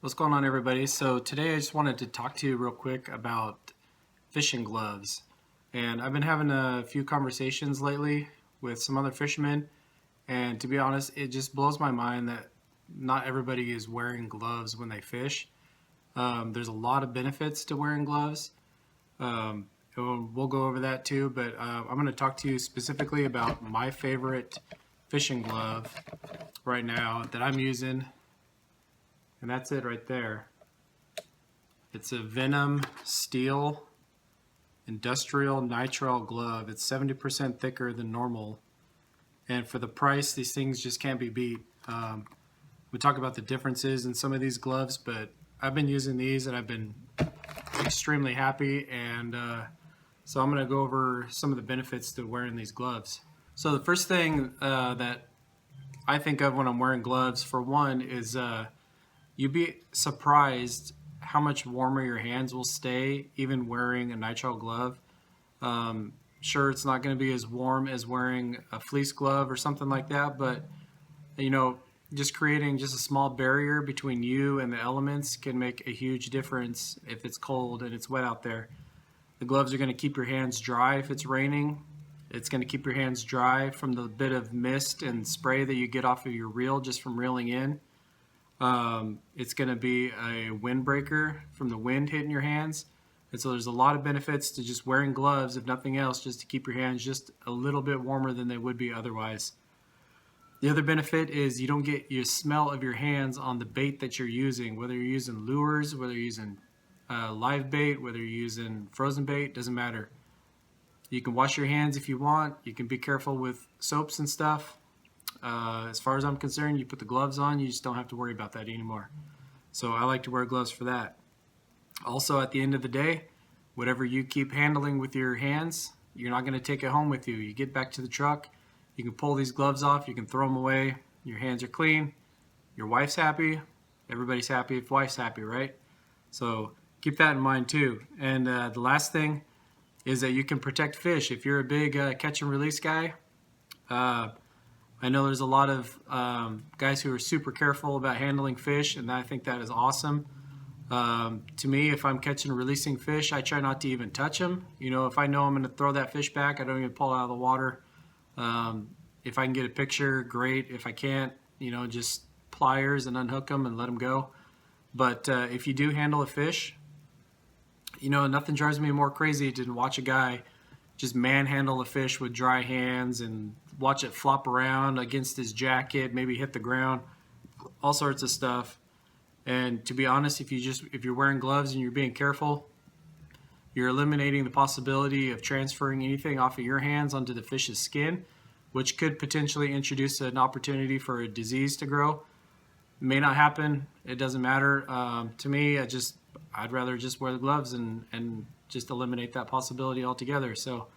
What's going on, everybody? So today I just wanted to talk to you real quick about fishing gloves. And I've been having a few conversations lately with some other fishermen, and to be honest, it just blows my mind that not everybody is wearing gloves when they fish. There's a lot of benefits to wearing gloves. Um, we'll go over that too, but I'm going to talk to you specifically about my favorite fishing glove right now that I'm using, and that's it right there. It's a Venom steel industrial nitrile glove. It's 70% thicker than normal. And for the price, these things just can't be beat. We talk about the differences in some of these gloves, but I've been using these and I've been extremely happy. And so I'm going to go over some of the benefits to wearing these gloves. So the first thing that I think of when I'm wearing gloves, for one, is you'd be surprised how much warmer your hands will stay even wearing a nitrile glove. Sure, it's not going to be as warm as wearing a fleece glove or something like that, but you know, just creating just a small barrier between you and the elements can make a huge difference if it's cold and it's wet out there. The gloves are going to keep your hands dry if it's raining. It's going to keep your hands dry from the bit of mist and spray that you get off of your reel just from reeling in. It's going to be a windbreaker from the wind hitting your hands. And so there's a lot of benefits to just wearing gloves, if nothing else, just to keep your hands just a little bit warmer than they would be otherwise. The other benefit is you don't get your smell of your hands on the bait that you're using, whether you're using lures, whether you're using live bait, whether you're using frozen bait, doesn't matter. You can wash your hands if you want. You can be careful with soaps and stuff. As far as I'm concerned, you put the gloves on, you just don't have to worry about that anymore. So I like to wear gloves for that. Also, at the end of the day, whatever you keep handling with your hands, you're not going to take it home with you. You get back to the truck, you can pull these gloves off, you can throw them away, your hands are clean, your wife's happy, everybody's happy if wife's happy, right? So keep that in mind too. And the last thing is that you can protect fish. If you're a big catch and release guy, I know there's a lot of guys who are super careful about handling fish, and I think that is awesome. To me, if I'm catching and releasing fish, I try not to even touch them. You know, if I know I'm going to throw that fish back, I don't even pull it out of the water. If I can get a picture, great. If I can't, you know, just pliers and unhook them and let them go. But if you do handle a fish, you know, nothing drives me more crazy than watch a guy just manhandle a fish with dry hands and watch it flop around against his jacket, maybe hit the ground, all sorts of stuff. And to be honest, if you're wearing gloves and you're being careful, you're eliminating the possibility of transferring anything off of your hands onto the fish's skin, which could potentially introduce an opportunity for a disease to grow. It may not happen. It doesn't matter. To me, I'd rather just wear the gloves and just eliminate that possibility altogether. So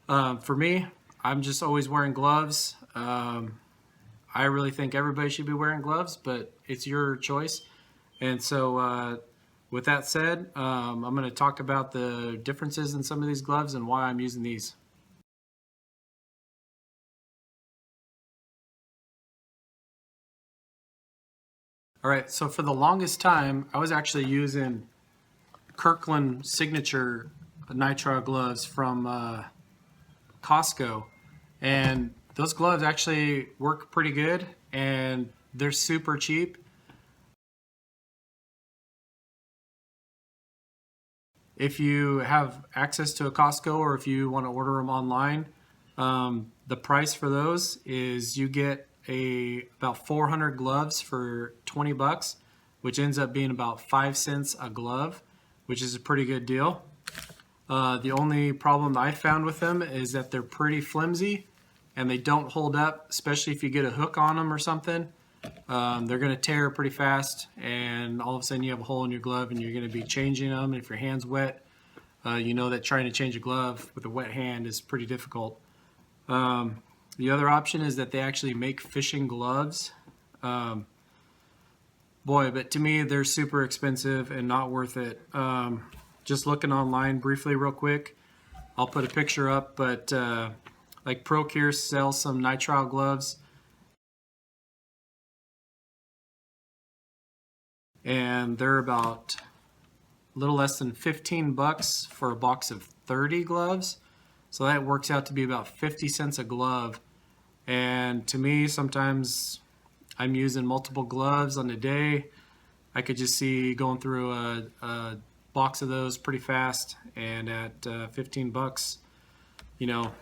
for me, I'm just always wearing gloves. I really think everybody should be wearing gloves, but it's your choice. And so with that said, I'm going to talk about the differences in some of these gloves and why I'm using these. All right, so for the longest time, I was actually using Kirkland signature nitrile gloves from Costco, and those gloves actually work pretty good, and they're super cheap. If you have access to a Costco or if you want to order them online, the price for those is you get about 400 gloves for 20 bucks, which ends up being about 5 cents a glove, which is a pretty good deal. The only problem I found with them is that they're pretty flimsy and they don't hold up, especially if you get a hook on them or something. They're going to tear pretty fast, and all of a sudden you have a hole in your glove and you're going to be changing them. And if your hand's wet, you know that trying to change a glove with a wet hand is pretty difficult. The other option is that they actually make fishing gloves. Boy, but to me, they're super expensive and not worth it. Just looking online briefly real quick, I'll put a picture up, but like ProCure sells some nitrile gloves, and they're about a little less than 15 bucks for a box of 30 gloves. So that works out to be about 50 cents a glove. And to me, sometimes I'm using multiple gloves on a day. I could just see going through a box of those pretty fast, and at 15 bucks, you know,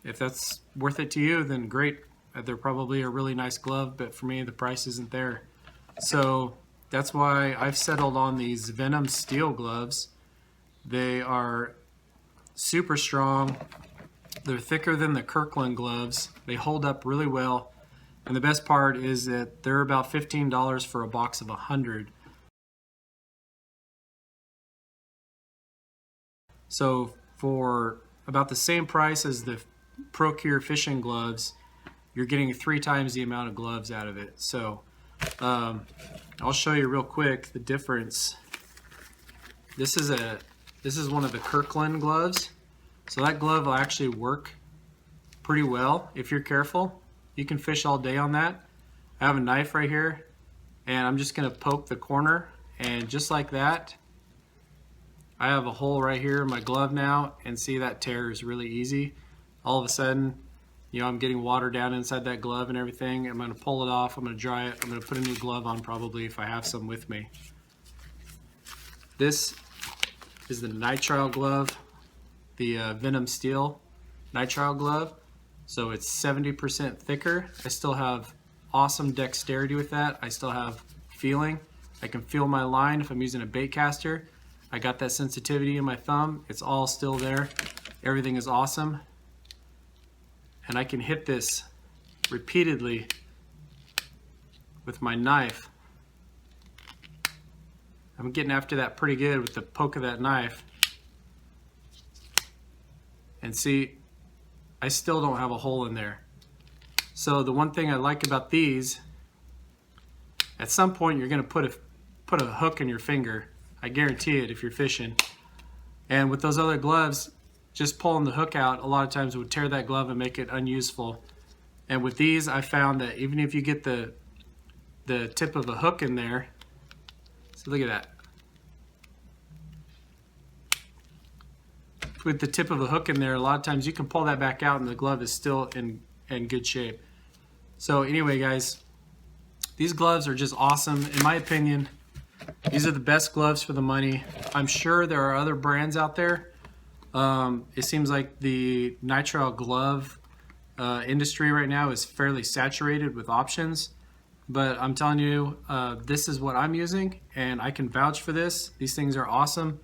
if that's worth it to you, then great. They're probably a really nice glove, but for me, the price isn't there. So that's why I've settled on these Venom steel gloves. They are super strong. They're thicker than the Kirkland gloves. They hold up really well. And the best part is that they're about $15 for a box of 100. So for about the same price as the Procure fishing gloves, you're getting 3 times the amount of gloves out of it. So I'll show you real quick the difference. This is one of the Kirkland gloves. So that glove will actually work pretty well if you're careful. You can fish all day on that. I have a knife right here, and I'm just gonna poke the corner, and just like that, I have a hole right here in my glove now, and see, that tear is really easy. All of a sudden, you know, I'm getting water down inside that glove and everything. I'm gonna pull it off, I'm gonna dry it, I'm gonna put a new glove on probably if I have some with me. This is the Nitrile glove, the Venom steel Nitrile glove. So it's 70% thicker. I still have awesome dexterity with that. I still have feeling. I can feel my line if I'm using a bait caster. I got that sensitivity in my thumb. It's all still there. Everything is awesome. And I can hit this repeatedly with my knife. I'm getting after that pretty good with the poke of that knife. And see, I still don't have a hole in there. So the one thing I like about these, at some point you're gonna put a hook in your finger. I guarantee it if you're fishing. And with those other gloves, just pulling the hook out a lot of times would tear that glove and make it unuseful. And with these, I found that even if you get the tip of a hook in there, so look at that. With the tip of a hook in there, a lot of times you can pull that back out and the glove is still in good shape. So anyway, guys, these gloves are just awesome. In my opinion, these are the best gloves for the money. I'm sure there are other brands out there. It seems like the nitrile glove industry right now is fairly saturated with options. But I'm telling you, this is what I'm using, and I can vouch for this. These things are awesome.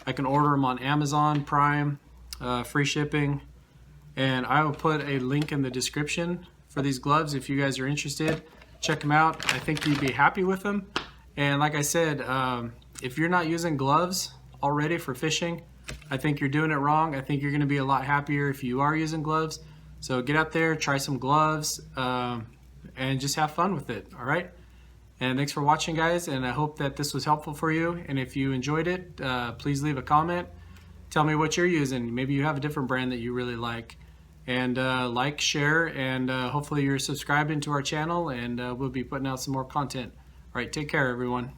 I can order them on Amazon Prime, free shipping, and I will put a link in the description for these gloves if you guys are interested. Check them out. I think you'd be happy with them. And like I said, if you're not using gloves already for fishing, I think you're doing it wrong. I think you're going to be a lot happier if you are using gloves. So get out there, try some gloves, and just have fun with it, all right? And thanks for watching, guys, and I hope that this was helpful for you. And if you enjoyed it, please leave a comment. Tell me what you're using. Maybe you have a different brand that you really like. And like, share, and hopefully you're subscribing to our channel, and we'll be putting out some more content. All right, take care, everyone.